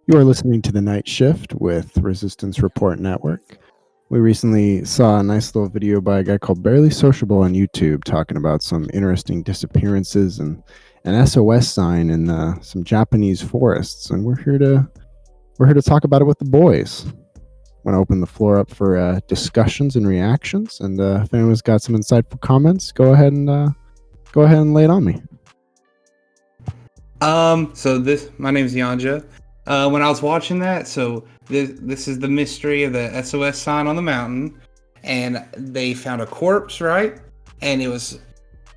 You are listening to The Night Shift with Resistance Report Network. We recently saw a nice little video by a guy called Barely Sociable on YouTube talking about some interesting disappearances and an SOS sign in some Japanese forests, and we're here to talk about it with the boys. I'm gonna open the floor up for discussions and reactions, and if anyone's got some insightful comments, go ahead and lay it on me. My name is Yanja. When I was watching that, this is the mystery of the SOS sign on the mountain, and they found a corpse, right? And it was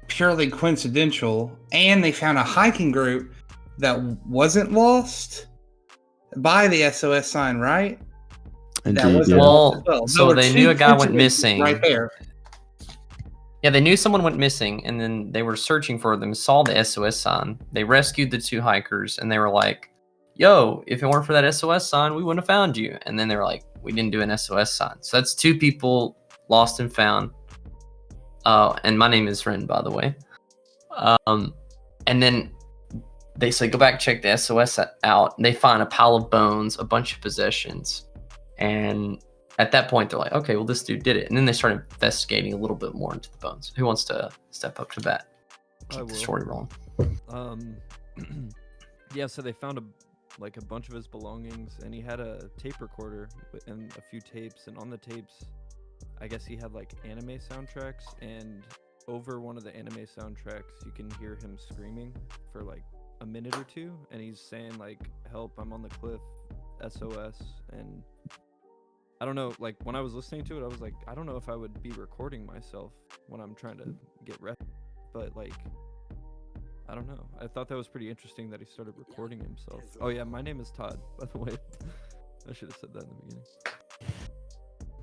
purely coincidental, and they found a hiking group that wasn't lost by the SOS sign, right? Indeed, That wasn't yeah. lost as well. So they knew a guy went missing. Right there. Yeah, they knew someone went missing, and then they were searching for them, saw the SOS sign. They rescued the two hikers, and they were like, yo, if it weren't for that SOS sign, we wouldn't have found you. And then they were like, we didn't do an SOS sign. So that's two people lost and found. And my name is Ren, by the way. And then they say, go back, check the SOS out. And they find a pile of bones, a bunch of possessions. And at that point, they're like, okay, well, this dude did it. And then they start investigating a little bit more into the bones. Who wants to step up to bat? Keep the story rolling. Yeah, so they found a bunch of his belongings, and he had a tape recorder and a few tapes, and on the tapes, I guess he had like anime soundtracks, and over one of the anime soundtracks, you can hear him screaming for like a minute or two, and he's saying like, help, I'm on the cliff, SOS, and I don't know, like when I was listening to it, I was like, I don't know if I would be recording myself when I'm trying to get rest, but like, I don't know. I thought that was pretty interesting that he started recording himself. Oh yeah, my name is Todd, by the way. I should have said that in the beginning.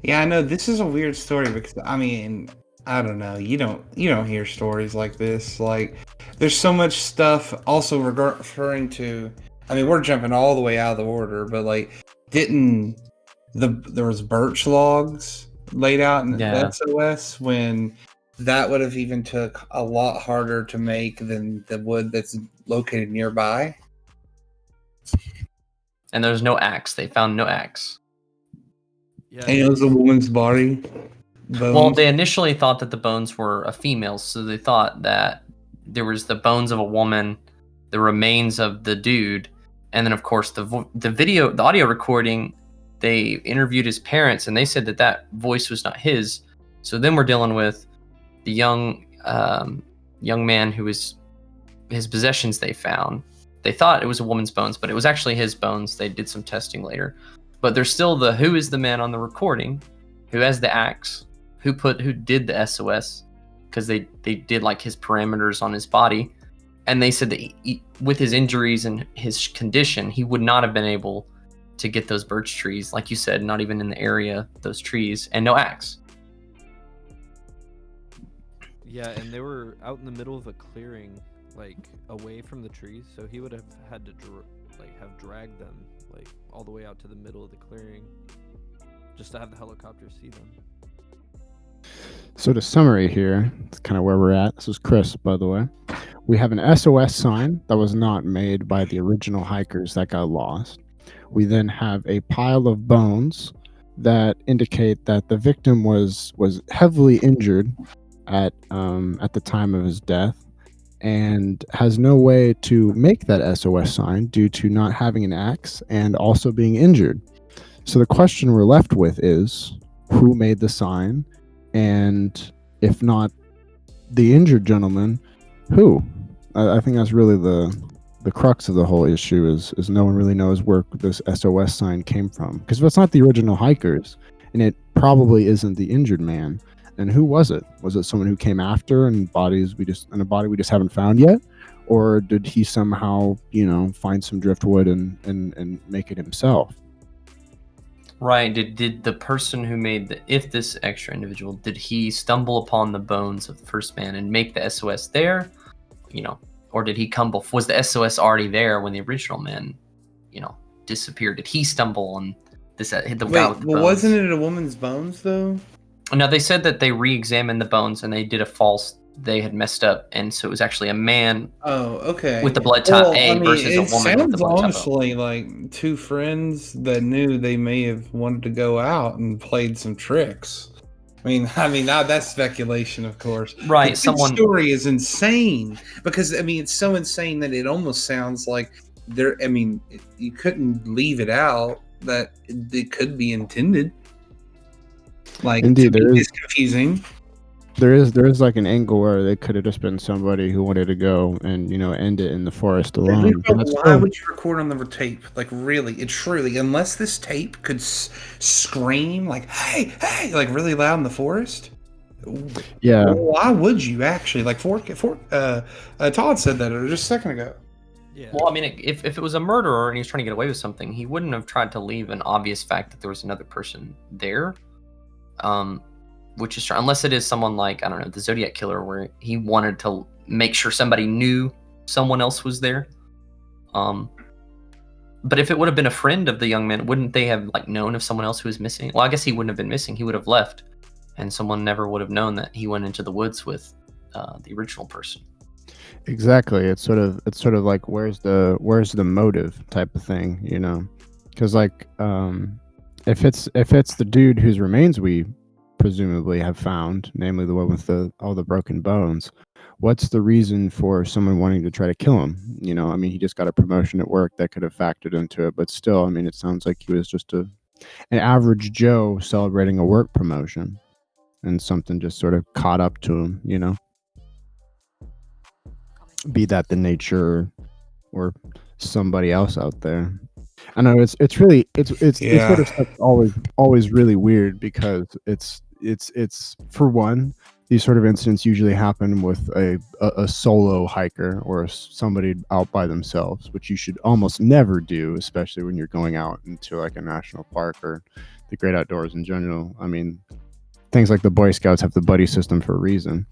Yeah, I know this is a weird story because I mean, I don't know. You don't hear stories like this. Like, there's so much stuff. Also, referring to, I mean, we're jumping all the way out of the order, but like, there was birch logs laid out in the SOS when that would have even took a lot harder to make than the wood that's located nearby. And there's no axe. They found no axe. Yeah. And it was a woman's body. Bones. Well, they initially thought that the bones were a female, so they thought that there was the bones of a woman, the remains of the dude, and then of course the audio recording. They interviewed his parents, and they said that voice was not his. So then we're dealing with the young man who was his possessions they found. They thought it was a woman's bones, but it was actually his bones. They did some testing later. But there's still who is the man on the recording, who has the axe, who did the SOS, because they did like his parameters on his body. And they said that with his injuries and his condition, he would not have been able to get those birch trees, like you said, not even in the area, those trees, and no axe. Yeah, and they were out in the middle of a clearing, like away from the trees, so he would have had to have dragged them like all the way out to the middle of the clearing just to have the helicopter see them. So to summary here, it's kind of where we're at. This is Chris, by the way. We have an SOS sign that was not made by the original hikers that got lost. We then have a pile of bones that indicate that the victim was heavily injured at the time of his death and has no way to make that SOS sign due to not having an axe and also being injured. So the question we're left with is, who made the sign? And if not the injured gentleman, who? I think that's really the crux of the whole issue is no one really knows where this SOS sign came from. Because if it's not the original hikers, and it probably isn't the injured man, then who was it? Was it someone who came after and a body we just haven't found yet? Or did he somehow, find some driftwood and make it himself? Right. Did the person who made this extra individual, did he stumble upon the bones of the first man and make the SOS there? Or did he come before? Was the SOS already there when the original man, disappeared? Did he stumble on this? Guy with the bones? Wasn't it a woman's bones though? No, they said that they re-examined the bones and they did a false they had messed up, and so it was actually a man Oh, okay. with the blood type Well, I A mean, versus a it woman with the sounds blood type O. honestly like two friends that knew they may have wanted to go out and played some tricks. That's speculation, of course. Right, The someone. story is insane because I mean, it's so insane that it almost sounds like there. I mean, you couldn't leave it out that it could be intended. Like to Indeed, be there is this confusing. there is like an angle where they could have just been somebody who wanted to go and end it in the forest alone. But that's Why still, would you record on the tape? Like, really, it truly, unless this tape could scream like, "Hey, hey!" like really loud in the forest. yeah, Why would you actually like? Todd said that just a second ago. Yeah. Well, I mean, if it was a murderer and he was trying to get away with something, he wouldn't have tried to leave an obvious fact that there was another person there. Which is unless it is someone like, I don't know, the Zodiac Killer, where he wanted to make sure somebody knew someone else was there. But if it would have been a friend of the young man, wouldn't they have like known of someone else who was missing? Well, I guess he wouldn't have been missing. He would have left, and someone never would have known that he went into the woods with the original person. exactly. It's sort of like where's the motive type of thing, because like if it's the dude whose remains we presumably have found, namely the one with all the broken bones, what's the reason for someone wanting to try to kill him? I mean, he just got a promotion at work that could have factored into it, but still, I mean, it sounds like he was just an average Joe celebrating a work promotion, and something just sort of caught up to him, be that the nature or somebody else out there. I know it's really it's Yeah. sort of stuff always really weird because it's for one, these sort of incidents usually happen with a solo hiker or somebody out by themselves, which you should almost never do, especially when you're going out into like a national park or the great outdoors in general. I mean, things like the Boy Scouts have the buddy system for a reason.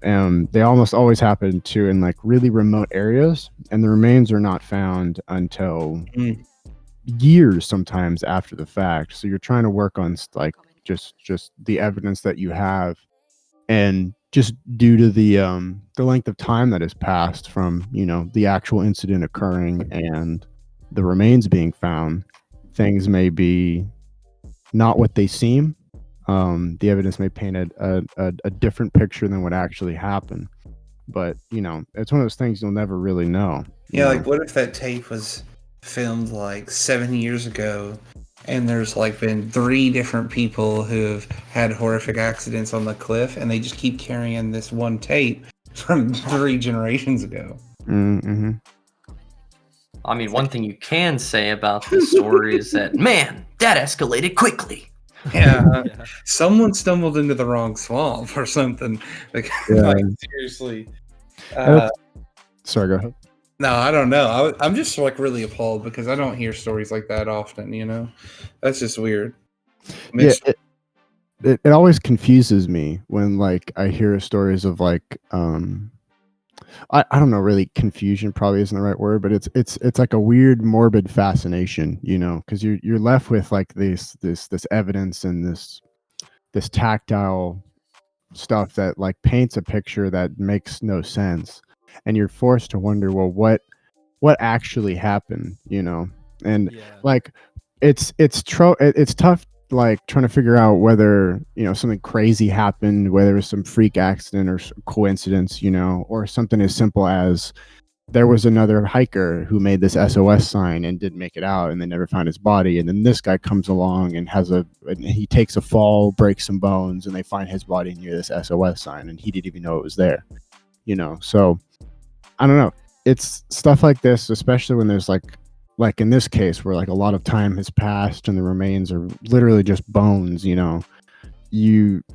They almost always happen too in like really remote areas, and the remains are not found until years sometimes after the fact. So you're trying to work on like just the evidence that you have, and just due to the length of time that has passed from the actual incident occurring and the remains being found, things may be not what they seem. The evidence may paint a different picture than what actually happened, but it's one of those things you'll never really know. Yeah, like what if that tape was filmed like 7 years ago, and there's like been 3 different people who have had horrific accidents on the cliff, and they just keep carrying this one tape from 3 generations ago. Mm-hmm. I mean, one thing you can say about this story is that, man, that escalated quickly. Yeah, Yeah. someone stumbled into the wrong swamp or something. Like, Yeah. like seriously. Sorry, go ahead. No, I don't know. I'm just like really appalled because I don't hear stories like that often. That's just weird. Yeah, it always confuses me when like I hear stories of like I don't know, really confusion probably isn't the right word, but it's like a weird morbid fascination, because you're left with like this evidence and this tactile stuff that like paints a picture that makes no sense, and you're forced to wonder, well, what actually happened, and Yeah. like it's tough like trying to figure out whether something crazy happened, whether it was some freak accident or coincidence, or something as simple as there was another hiker who made this SOS sign and didn't make it out, and they never found his body, and then this guy comes along and he takes a fall, breaks some bones, and they find his body near this SOS sign, and he didn't even know it was there. So I don't know, it's stuff like this, especially when there's like in this case where like a lot of time has passed and the remains are literally just bones. You're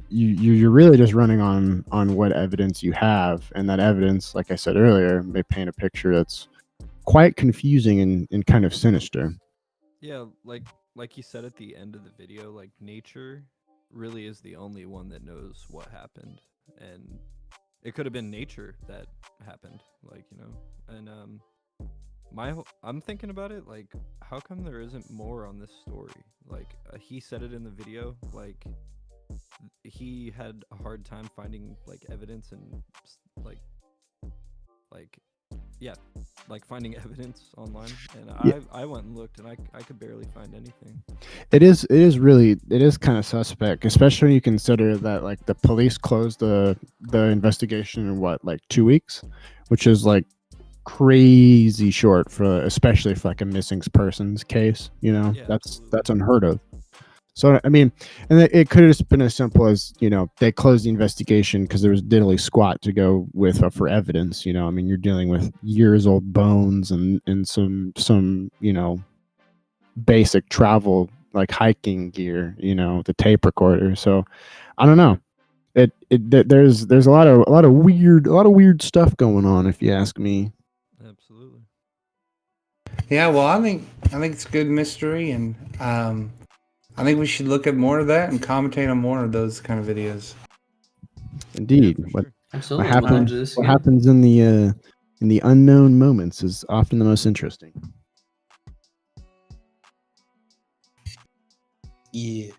really just running on what evidence you have, and that evidence, like I said earlier, may paint a picture that's quite confusing and kind of sinister. Yeah, like you said at the end of the video, like nature really is the only one that knows what happened, and it could have been nature that happened, and I'm thinking about it, like, how come there isn't more on this story? Like, he said it in the video, like, he had a hard time finding like evidence and like like yeah, like finding evidence online, and Yeah. I went and looked, and I could barely find anything. It is kind of suspect, especially when you consider that like the police closed the investigation in what, like 2 weeks, which is like crazy short for, especially for like a missing persons case. Yeah, that's absolutely. unheard of. So I mean, and it could have just been as simple as, they closed the investigation because there was diddly squat to go with for evidence. I mean, you're dealing with years old bones and some basic travel like hiking gear, the tape recorder. So I don't know. There's a lot of weird stuff going on, if you ask me. Absolutely. Yeah, well, I think it's a good mystery, and I think we should look at more of that and commentate on more of those kind of videos. Indeed. Yeah, for What sure. Absolutely. happens Look forward to this what again. happens in the unknown moments is often the most interesting. Yeah.